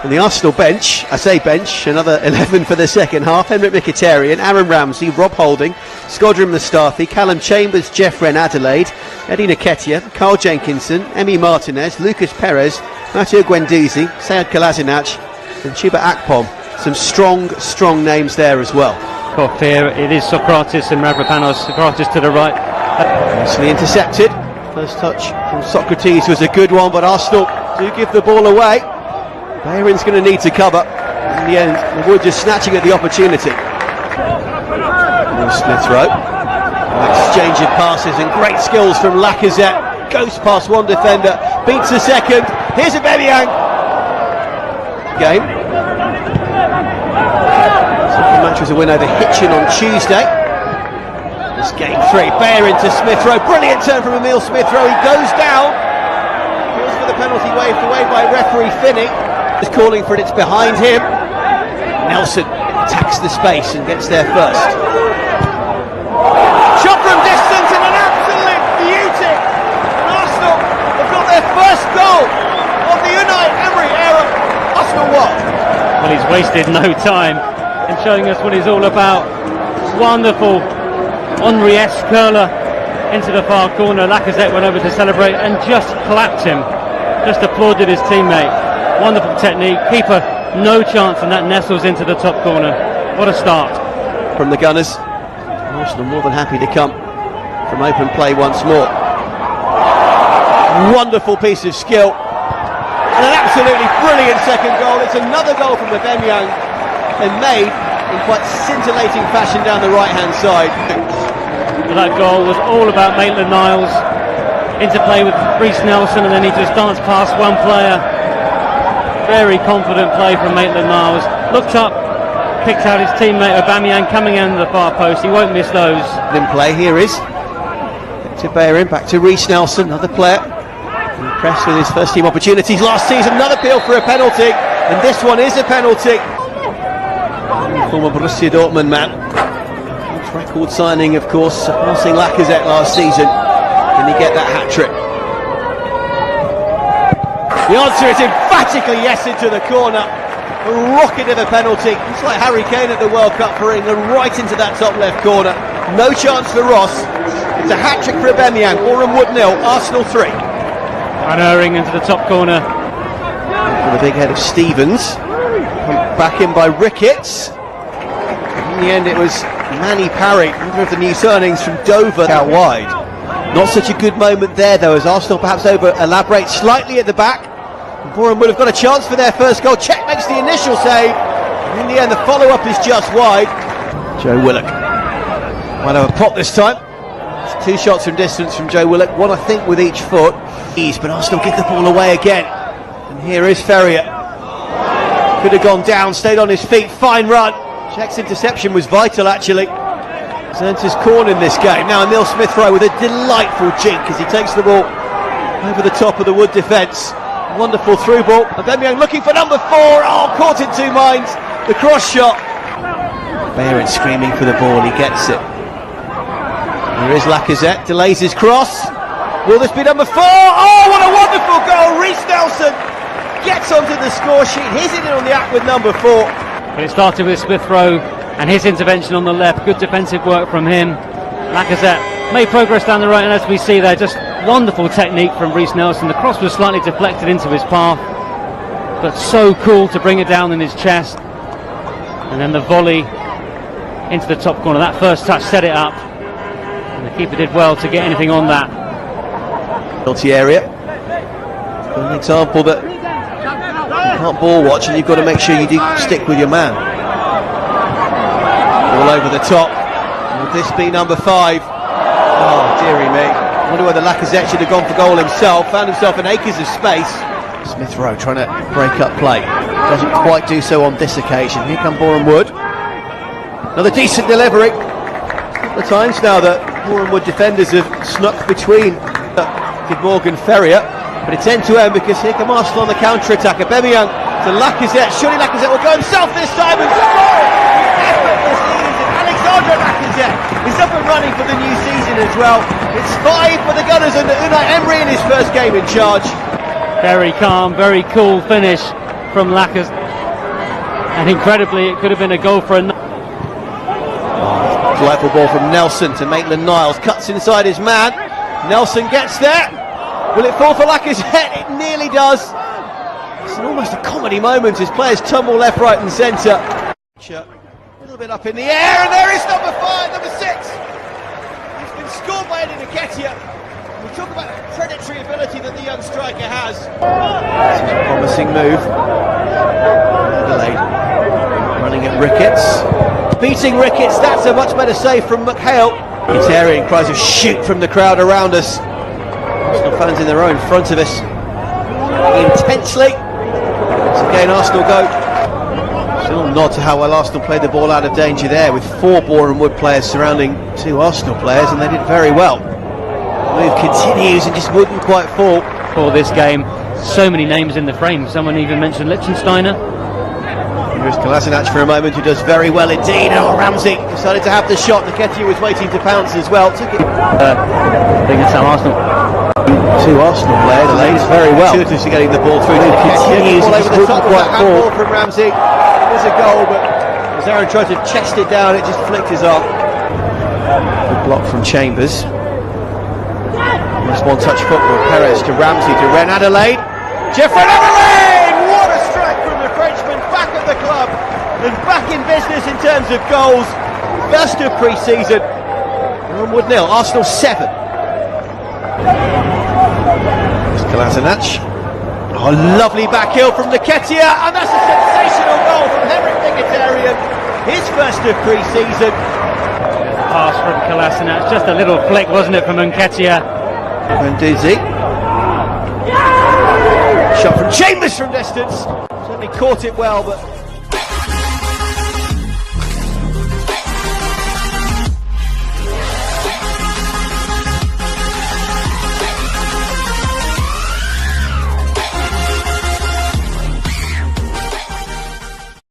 On the Arsenal bench, I say bench, another 11 for the second half. Henrik Mkhitaryan, Aaron Ramsey, Rob Holding, Skodran Mustafi, Callum Chambers, Jeff Wren Adelaide, Eddie Nketiah, Carl Jenkinson, Emi Martinez, Lucas Perez, Matteo Guendouzi, Sead Kolasinac and Chuba Akpom. Some strong names there as well. Off here, it is Socrates and Mavropanos. Socrates to the right. Nicely intercepted. First touch from Socrates was a good one, but Arsenal do give the ball away. Bayern's going to need to cover. In the end, the Wood just snatching at the opportunity. Smith Rowe. Exchange of passes and great skills from Lacazette. Goes past one defender, beats the second. Here's a Aubameyang. Game. Second match was a win over Hitchin on Tuesday. This game 3. Bayern to Smith Rowe. Brilliant turn from Emile Smith Rowe. He goes down. Calls for the penalty waved away by referee Finney. Is calling for it, it's behind him. Nelson attacks the space and gets there first. Shot from distance and an absolute beauty. And Arsenal have got their first goal of the Unai Emery era. Arsenal what? Well, he's wasted no time in showing us what he's all about. Wonderful Henry-esque curler into the far corner. Lacazette went over to celebrate and just clapped him. Just applauded his teammate. Wonderful technique, keeper no chance, and that nestles into the top corner. What a start from the Gunners. Arsenal more than happy to come from open play once more. Wonderful piece of skill and an absolutely brilliant second goal. It's another goal from Aubameyang and made in quite scintillating fashion down the right hand side. That goal was all about Maitland-Niles, interplay with Reece Nelson, and then he just danced past one player. Very confident play from Maitland-Niles. Looked up, picked out his teammate Aubameyang coming in the far post. He won't miss those. In play, here is to Boreham, back to Reece Nelson, another player impressed with his first team opportunities last season. Another appeal for a penalty, and this one is a penalty. Former Borussia Dortmund man. Record signing, of course, surpassing Lacazette last season. Can he get that hat-trick? The answer is emphatically yes into the corner. A rocket of a penalty. It's like Harry Kane at the World Cup, putting it right into that top left corner. No chance for Ross. It's a hat-trick for Aubameyang. Boreham Wood 0, Arsenal 3. Unerring into the top corner. For the big head of Stevens. Back in by Ricketts. In the end it was Manny Parry, one of the new signings from Dover, out wide. Not such a good moment there though, as Arsenal perhaps over-elaborate slightly at the back. Boreham would have got a chance for their first goal. Cech makes the initial save. In the end, the follow-up is just wide. Joe Willock might have a pop this time. It's 2 shots from distance from Joe Willock, one I think with each foot. But Arsenal give the ball away again. And here is Ferrier. Could have gone down, stayed on his feet. Fine run. Cech's interception was vital actually. He's earned his corn in this game. Now Emile Smith Rowe with a delightful jink as he takes the ball over the top of the Wood defence. Wonderful through ball. Aubameyang looking for number 4. Oh, caught in 2 minds. The cross shot. Bayern screaming for the ball. He gets it. Here is Lacazette. Delays his cross. Will this be number 4? Oh, what a wonderful goal. Reece Nelson gets onto the score sheet. He's in on the act with number 4. But it started with Smith Rowe and his intervention on the left. Good defensive work from him. Lacazette made progress down the right, and as we see there, just wonderful technique from Reece Nelson. The cross was slightly deflected into his path, but so cool to bring it down in his chest. And then the volley into the top corner. That first touch set it up, and the keeper did well to get anything on that. Penalty area. An example that you can't ball watch, and you've got to make sure you do stick with your man. All over the top. Will this be number 5? Oh, dearie me. I wonder whether Lacazette should have gone for goal himself. Found himself in acres of space. Smith Rowe trying to break up play. Doesn't quite do so on this occasion. Here come Boreham Wood. Another decent delivery. A couple of times now that Boreham Wood defenders have snuck between Morgan Ferrier. But it's end to end because here come Arsenal on the counter-attack. Aubameyang to Lacazette. Surely Lacazette will go himself this time and score! Effortlessly easy. Alexandre Lacazette is up and running for the new season as well. It's 5 for the Gunners under Unai Emery in his first game in charge. Very calm, very cool finish from Lacazette. And incredibly, it could have been a goal for a... Delightful ball from Nelson to Maitland-Niles, cuts inside his man. Nelson gets there. Will it fall for Lacazette? It nearly does. It's almost a comedy moment as players tumble left, right and centre. A little bit up in the air, and there is number 5, number 6. He's been scored by Eddie Nketiah. We talk about the predatory ability that the young striker has. This is a promising move. Adelaide running at Ricketts. Beating Ricketts, that's a much better save from McHale. Mkhitaryan cries of shoot from the crowd around us. Arsenal fans in their own front of us. Intensely. So again, Arsenal go. Still a nod to how well Arsenal played the ball out of danger there, with 4 Boreham Wood players surrounding 2 Arsenal players, and they did very well. The move continues and just wouldn't quite fall. For this game, so many names in the frame. Someone even mentioned Liechtensteiner. Here's Kolasinac for a moment, who does very well indeed. Oh, Ramsey decided to have the shot. Nketiah was waiting to pounce as well. Took it. I think it's Arsenal. 2 Arsenal players. Ladies very well. Shooters are getting the ball through to Nketiah. All over the top of that handball from Ramsey. It was a goal, but as Aaron tried to chest it down, it just flicked his arm. Good block from Chambers. Nice one-touch football. Perez to Ramsey to Ren Adelaide. Jeffrey Adelaide! What a strike from the Frenchman, back at the club and back in business in terms of goals. First of pre-season. Wood 0, Arsenal 7. Kolasinac. Oh, lovely back heel from Nketiah, and that's a sensational goal from Henrik Mkhitaryan. His first of pre-season. Pass from Kolasinac, just a little flick, wasn't it, from Nketiah? Mendizi. Shot from Chambers from distance. Certainly caught it well, but